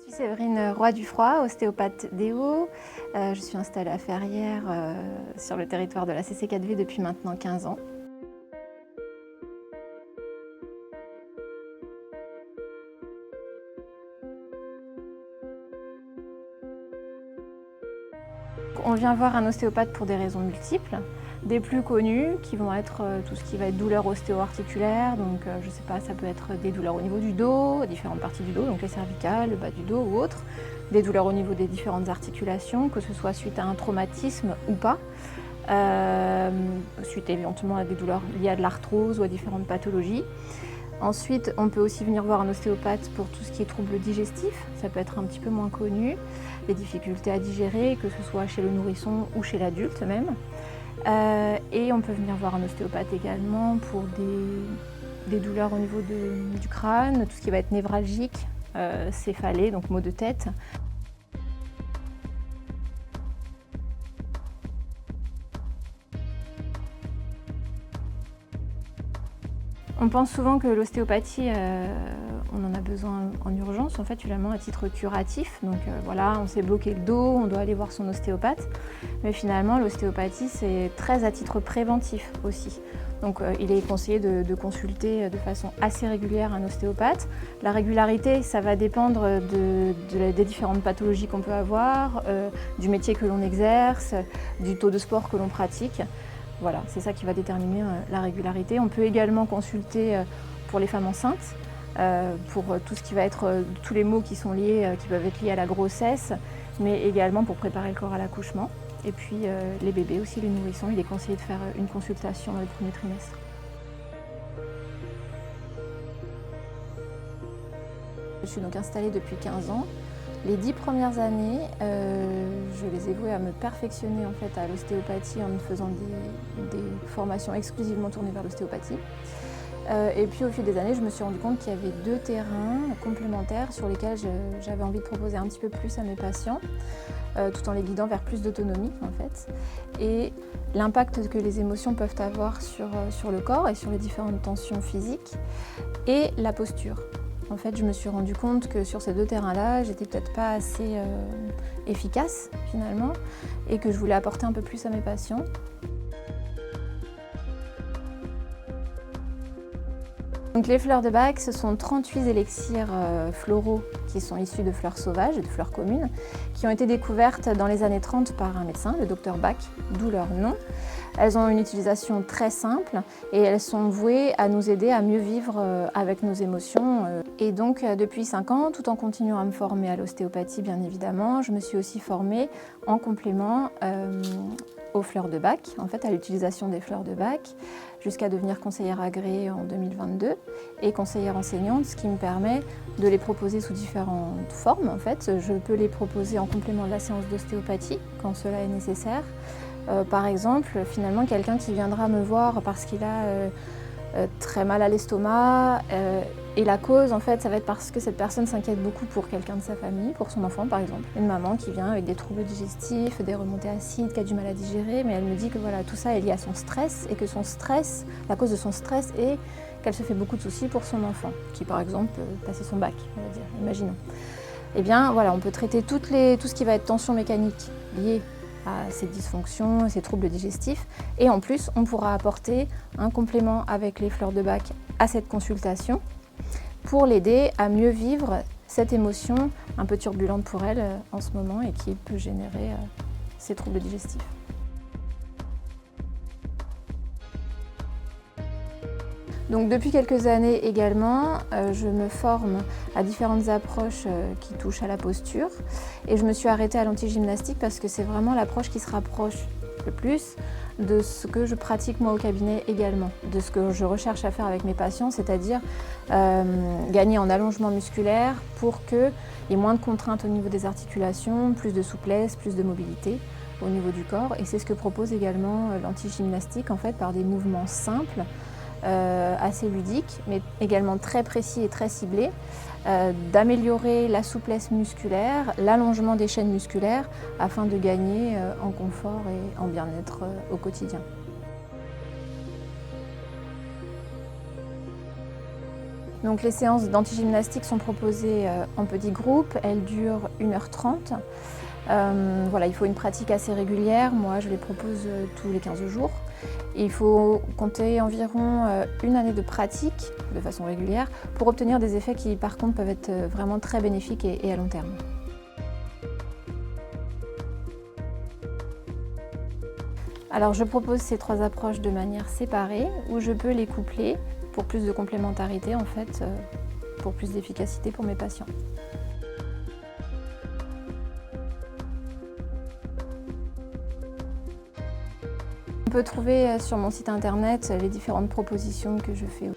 Je suis Séverine Roy-Dufroy, ostéopathe déo. Je suis installée à Ferrières sur le territoire de la CC4V depuis maintenant 15 ans. On vient voir un ostéopathe pour des raisons multiples. Des plus connues qui vont être tout ce qui va être douleurs ostéo-articulaires, donc je sais pas, ça peut être des douleurs au niveau du dos, différentes parties du dos, donc les cervicales, le bas du dos ou autres, des douleurs au niveau des différentes articulations, que ce soit suite à un traumatisme ou pas, suite éventuellement à des douleurs liées à de l'arthrose ou à différentes pathologies. Ensuite, on peut aussi venir voir un ostéopathe pour tout ce qui est troubles digestifs, ça peut être un petit peu moins connu, des difficultés à digérer, que ce soit chez le nourrisson ou chez l'adulte même. Et on peut venir voir un ostéopathe également pour des douleurs au niveau du crâne, tout ce qui va être névralgique, céphalée, donc maux de tête. On pense souvent que l'ostéopathie, on en a besoin en urgence, en fait, finalement, à titre curatif. Donc voilà, on s'est bloqué le dos, on doit aller voir son ostéopathe. Mais finalement, l'ostéopathie, c'est très à titre préventif aussi. Donc il est conseillé de consulter de façon assez régulière un ostéopathe. La régularité, ça va dépendre des différentes pathologies qu'on peut avoir, du métier que l'on exerce, du taux de sport que l'on pratique. Voilà, c'est ça qui va déterminer la régularité. On peut également consulter pour les femmes enceintes, pour tout ce qui va être tous les maux qui sont liés, qui peuvent être liés à la grossesse, mais également pour préparer le corps à l'accouchement. Et puis les bébés aussi, les nourrissons, il est conseillé de faire une consultation dans le premier trimestre. Je suis donc installée depuis 15 ans. Les 10 premières années, je les ai vouées à me perfectionner en fait, à l'ostéopathie en me faisant des formations exclusivement tournées vers l'ostéopathie. Et puis au fil des années, je me suis rendu compte qu'il y avait deux terrains complémentaires sur lesquels j'avais envie de proposer un petit peu plus à mes patients, tout en les guidant vers plus d'autonomie en fait. Et l'impact que les émotions peuvent avoir sur le corps et sur les différentes tensions physiques et la posture. En fait, je me suis rendu compte que sur ces deux terrains-là, j'étais peut-être pas assez efficace finalement et que je voulais apporter un peu plus à mes patients. Donc, les fleurs de Bach, ce sont 38 élixirs floraux qui sont issus de fleurs sauvages et de fleurs communes, qui ont été découvertes dans les années 30 par un médecin, le docteur Bach, d'où leur nom. Elles ont une utilisation très simple et elles sont vouées à nous aider à mieux vivre avec nos émotions. Et donc depuis 5 ans, tout en continuant à me former à l'ostéopathie bien évidemment, je me suis aussi formée en complément aux fleurs de Bach, en fait à l'utilisation des fleurs de Bach, jusqu'à devenir conseillère agréée en 2022 et conseillère enseignante, ce qui me permet de les proposer sous différentes formes. En fait, je peux les proposer en complément de la séance d'ostéopathie quand cela est nécessaire. Par exemple, finalement, quelqu'un qui viendra me voir parce qu'il a très mal à l'estomac et la cause, en fait, ça va être parce que cette personne s'inquiète beaucoup pour quelqu'un de sa famille, pour son enfant par exemple. Une maman qui vient avec des troubles digestifs, des remontées acides, qui a du mal à digérer, mais elle me dit que voilà, tout ça est lié à son stress et que son stress, la cause de son stress est qu'elle se fait beaucoup de soucis pour son enfant, qui par exemple peut passer son bac, on va dire, imaginons. Eh bien voilà, on peut traiter tout ce qui va être tension mécanique liée à ces dysfonctions, ces troubles digestifs. Et en plus, on pourra apporter un complément avec les fleurs de Bach à cette consultation pour l'aider à mieux vivre cette émotion un peu turbulente pour elle en ce moment et qui peut générer ces troubles digestifs. Donc depuis quelques années également, je me forme à différentes approches qui touchent à la posture et je me suis arrêtée à l'antigymnastique parce que c'est vraiment l'approche qui se rapproche le plus de ce que je pratique moi au cabinet également, de ce que je recherche à faire avec mes patients, c'est-à-dire gagner en allongement musculaire pour qu'il y ait moins de contraintes au niveau des articulations, plus de souplesse, plus de mobilité au niveau du corps. Et c'est ce que propose également l'antigymnastique en fait, par des mouvements simples, assez ludique, mais également très précis et très ciblé, d'améliorer la souplesse musculaire, l'allongement des chaînes musculaires afin de gagner en confort et en bien-être au quotidien. Donc les séances d'antigymnastique sont proposées en petits groupes, elles durent 1h30. Voilà, il faut une pratique assez régulière, moi je les propose tous les 15 jours. Et il faut compter environ une année de pratique de façon régulière pour obtenir des effets qui par contre peuvent être vraiment très bénéfiques et à long terme. Alors je propose ces 3 approches de manière séparée ou je peux les coupler pour plus de complémentarité en fait, pour plus d'efficacité pour mes patients. On peut trouver sur mon site internet les différentes propositions que je fais.